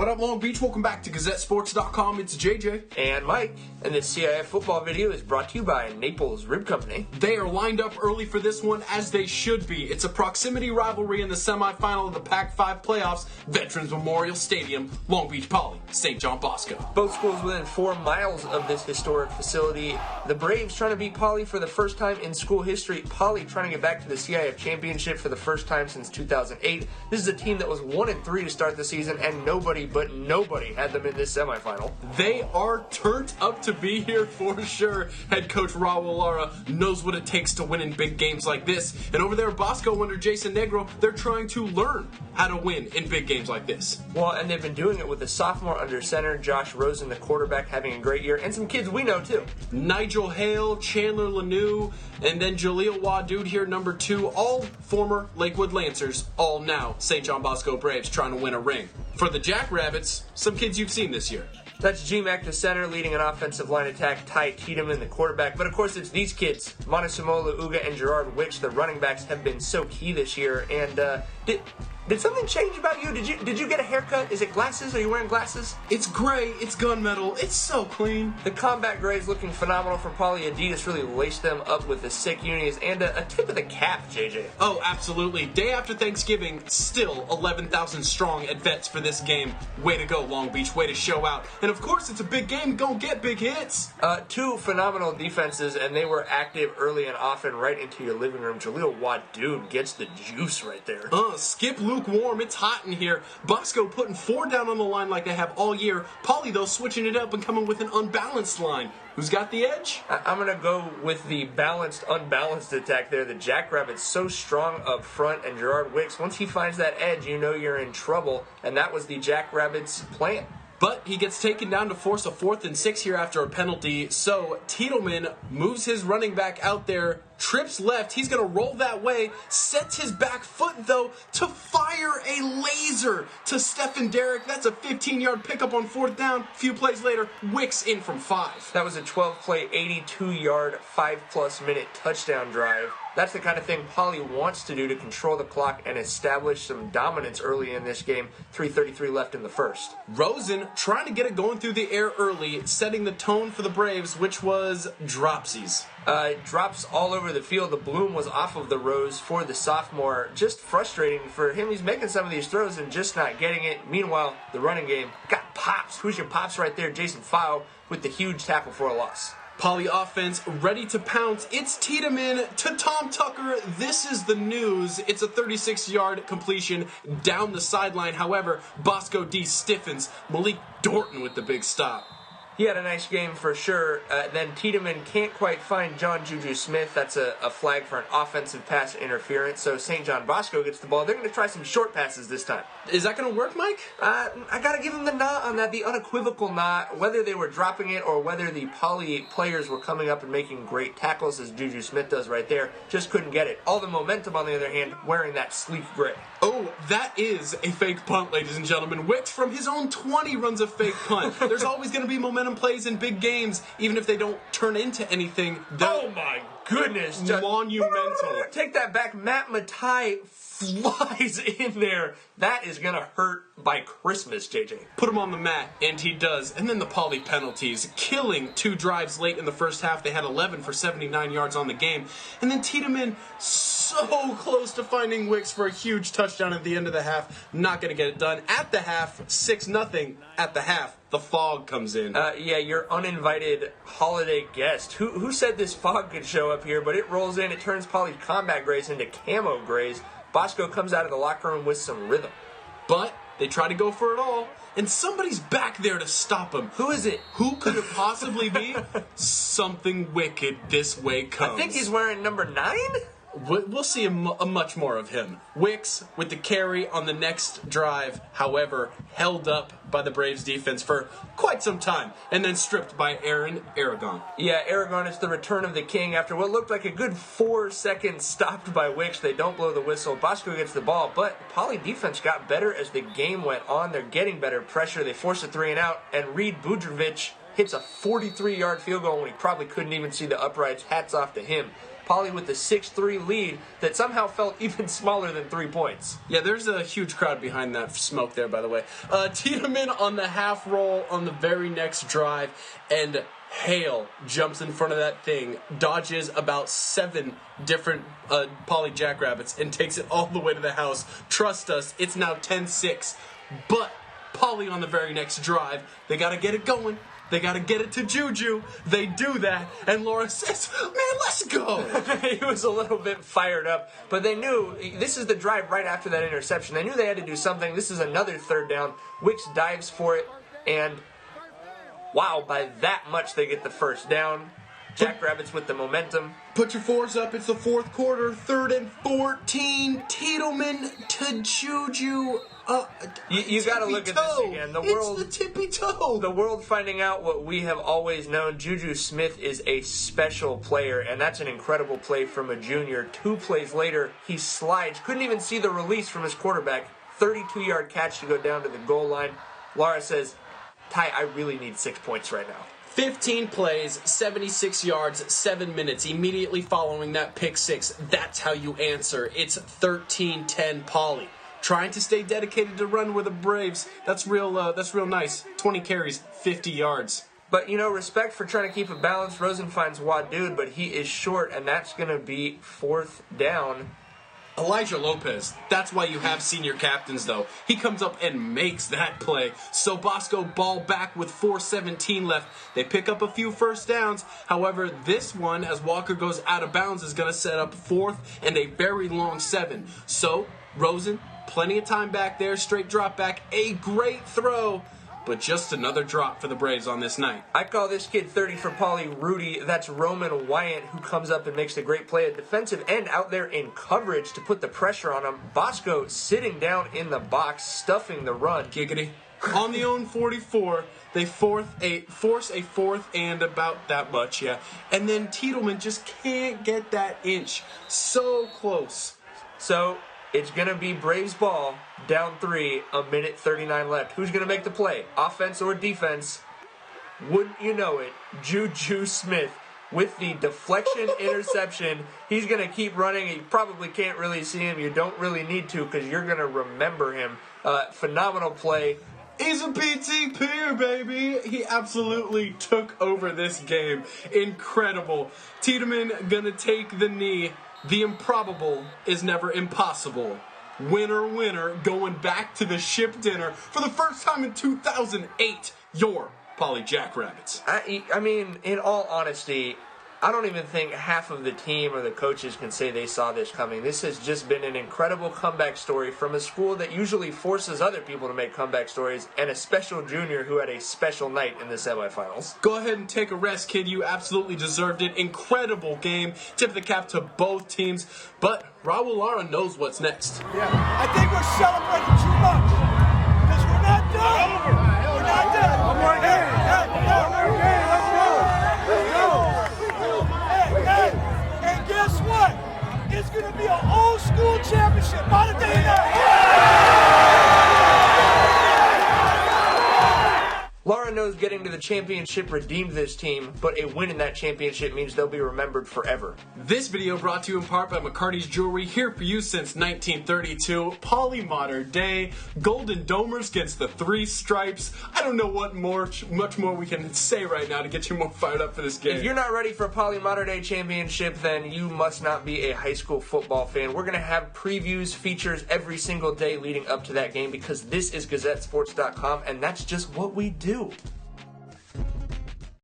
What up, Long Beach? Welcome back to GazetteSports.com. It's JJ. And Mike. And this CIF football video is brought to you by Naples Rib Company. They are lined up early for this one, as they should be. It's a proximity rivalry in the semifinal of the Pac-5 playoffs, Veterans Memorial Stadium, Long Beach Poly, St. John Bosco. Both schools within 4 miles of this historic facility. The Braves trying to beat Poly for the first time in school history. Poly trying to get back to the CIF championship for the first time since 2008. This is a team that was 1-3 to start the season, and nobody had them in this semifinal. They are turned up to be here for sure. Head coach Raul Lara knows what it takes to win in big games like this. And over there at Bosco under Jason Negro, they're trying to learn how to win in big games like this. Well, and they've been doing it with a sophomore under center, Josh Rosen, the quarterback, having a great year, and some kids we know too. Nigel Hale, Chandler Lanou, and then Jaleel Wadood here, number 2, all former Lakewood Lancers, all now St. John Bosco Braves trying to win a ring. For the Jackrabbits, some kids you've seen this year. That's G-Mac, the center, leading an offensive line attack, Ty Tiedemann, the quarterback. But of course, it's these kids, Montesimola, Uga, and Gerard Wicks. The running backs have been so key this year. And did something change about you? Did you get a haircut? Is it glasses? Are you wearing glasses? It's gray. It's gunmetal. It's so clean. The combat grays looking phenomenal from Poly. Adidas really laced them up with the sick unis and a tip of the cap, JJ. Oh, absolutely. Day after Thanksgiving, still 11,000 strong at Vets for this game. Way to go, Long Beach. Way to show out. And of course, it's a big game. Gonna get big hits. 2 phenomenal defenses, and they were active early and often right into your living room. Jaleel Wadood gets the juice right there. Skip lukewarm. It's hot in here. Bosco putting 4 down on the line like they have all year. Poly, though, switching it up and coming with an unbalanced line. Who's got the edge? I'm going to go with the unbalanced attack there. The Jackrabbits so strong up front, and Gerard Wicks, once he finds that edge, you know you're in trouble, and that was the Jackrabbits' plan. But he gets taken down to force a 4th and 6 here after a penalty. So Tiedemann moves his running back out there, trips left. He's going to roll that way, sets his back foot, though, to fire a laser to Stephen Derrick. That's a 15-yard pickup on 4th down. A few plays later, Wicks in from 5. That was a 12-play, 82-yard, 5+ minute touchdown drive. That's the kind of thing Poly wants to do to control the clock and establish some dominance early in this game. 3:33 left in the first. Rosen trying to get it going through the air early, setting the tone for the Braves, which was dropsies. Drops all over the field. The bloom was off of the rose for the sophomore. Just frustrating for him. He's making some of these throws and just not getting it. Meanwhile, the running game got pops. Who's your pops right there? Jason File with the huge tackle for a loss. Poly offense ready to pounce. It's Tiedemann to Tom Tucker. This is the news. It's a 36-yard completion down the sideline. However, Bosco D stiffens. Malik Dorton with the big stop. He had a nice game for sure. Then Tiedemann can't quite find John Juju Smith. That's a flag for an offensive pass interference. So St. John Bosco gets the ball. They're going to try some short passes this time. Is that going to work, Mike? I got to give him the nod on that, the unequivocal nod. Whether they were dropping it or whether the Poly players were coming up and making great tackles, as Juju Smith does right there, just couldn't get it. All the momentum, on the other hand, wearing that sleek gray. Oh, that is a fake punt, ladies and gentlemen. Wicks from his own 20 runs a fake punt. There's always going to be momentum plays in big games, even if they don't turn into anything. Oh my goodness. Monumental. Take that back. Matt Matai flies in there. That is going to hurt by Christmas, JJ. Put him on the mat, and he does. And then the Poly penalties, killing 2 drives late in the first half. They had 11 for 79 yards on the game. And then Tiedemann so close to finding Wicks for a huge touchdown at the end of the half. Not going to get it done. At the half, 6-0. At the half, the fog comes in. Yeah, your uninvited holiday guest. Who said this fog could show up here? But it rolls in. It turns Poly's combat grays into camo grays. Bosco comes out of the locker room with some rhythm. But they try to go for it all, and somebody's back there to stop him. Who is it? Who could it possibly be? Something wicked this way comes. I think he's wearing number 9? We'll see much more of him. Wicks with the carry on the next drive, however, held up by the Braves defense for quite some time, and then stripped by Aaron Aragon. Yeah, Aragon is the return of the king after what looked like a good 4 seconds stopped by Wicks. They don't blow the whistle. Bosco gets the ball, but the Poly defense got better as the game went on. They're getting better pressure. They force a 3-and-out, and Reed Budrovic hits a 43-yard field goal when he probably couldn't even see the uprights. Hats off to him. Poly with the 6-3 lead that somehow felt even smaller than 3 points. Yeah, there's a huge crowd behind that smoke there, by the way. Tiedemann on the half roll on the very next drive, and Hale jumps in front of that thing, dodges about 7 different Poly Jackrabbits, and takes it all the way to the house. Trust us, it's now 10-6. But Poly on the very next drive, they got to get it going. They got to get it to Juju. They do that, and Laura says, man, let's go. He was a little bit fired up, but they knew this is the drive right after that interception. They knew they had to do something. This is another 3rd down. Wicks dives for it, and wow, by that much they get the 1st down. Jackrabbits with the momentum. Put your 4s up. It's the 4th quarter. 3rd and 14. Tiedemann to Juju. You got to look at this again. It's the tippy toe. The world finding out what we have always known. Juju Smith is a special player, and that's an incredible play from a junior. 2 plays later, he slides. Couldn't even see the release from his quarterback. 32-yard catch to go down to the goal line. Laura says, Ty, I really need 6 points right now. 15 plays, 76 yards, 7 minutes. Immediately following that pick 6, that's how you answer. It's 13-10 Poly. Trying to stay dedicated to run with the Braves. That's real nice. 20 carries, 50 yards. But, respect for trying to keep it balanced. Rosen finds Wadood, but he is short, and that's going to be 4th down. Elijah Lopez, that's why you have senior captains, though. He comes up and makes that play. So Bosco ball back with 4:17 left. They pick up a few 1st downs. However, this one, as Walker goes out of bounds, is going to set up 4th and a very long 7. So, Rosen, plenty of time back there, straight drop back, a great throw. But just another drop for the Braves on this night. I call this kid 30 for Poly Rudy. That's Roman Wyatt, who comes up and makes a great play. A defensive end out there in coverage to put the pressure on him. Bosco sitting down in the box, stuffing the run. Giggity. On the own 44, they force a 4th and about that much, yeah. And then Tiedemann just can't get that inch. So close. So it's going to be Braves ball, down 3, 1:39 left. Who's going to make the play? Offense or defense? Wouldn't you know it, Juju Smith with the deflection interception. He's going to keep running. You probably can't really see him. You don't really need to because you're going to remember him. Phenomenal play. He's a PT peer, baby. He absolutely took over this game. Incredible. Tiedemann going to take the knee. The improbable is never impossible. Winner, winner, going back to the ship dinner for the first time in 2008. Your Poly Jackrabbits. I mean, in all honesty, I don't even think half of the team or the coaches can say they saw this coming. This has just been an incredible comeback story from a school that usually forces other people to make comeback stories, and a special junior who had a special night in the semifinals. Go ahead and take a rest, kid. You absolutely deserved it. Incredible game. Tip of the cap to both teams. But Raul Lara knows what's next. Yeah, I think we're celebrating too much because we're not done. We're not done. One more game. One more game. Let's go. Let's go. And guess what? It's going to be an old school championship by the day night. Laura knows getting to the championship redeemed this team, but a win in that championship means they'll be remembered forever. This video brought to you in part by McCarty's Jewelry, here for you since 1932. Poly Modern Day, Golden Domers gets the 3 stripes. I don't know what much more we can say right now to get you more fired up for this game. If you're not ready for a Poly Modern Day championship, then you must not be a high school football fan. We're going to have previews, features every single day leading up to that game because this is GazetteSports.com, and that's just what we do.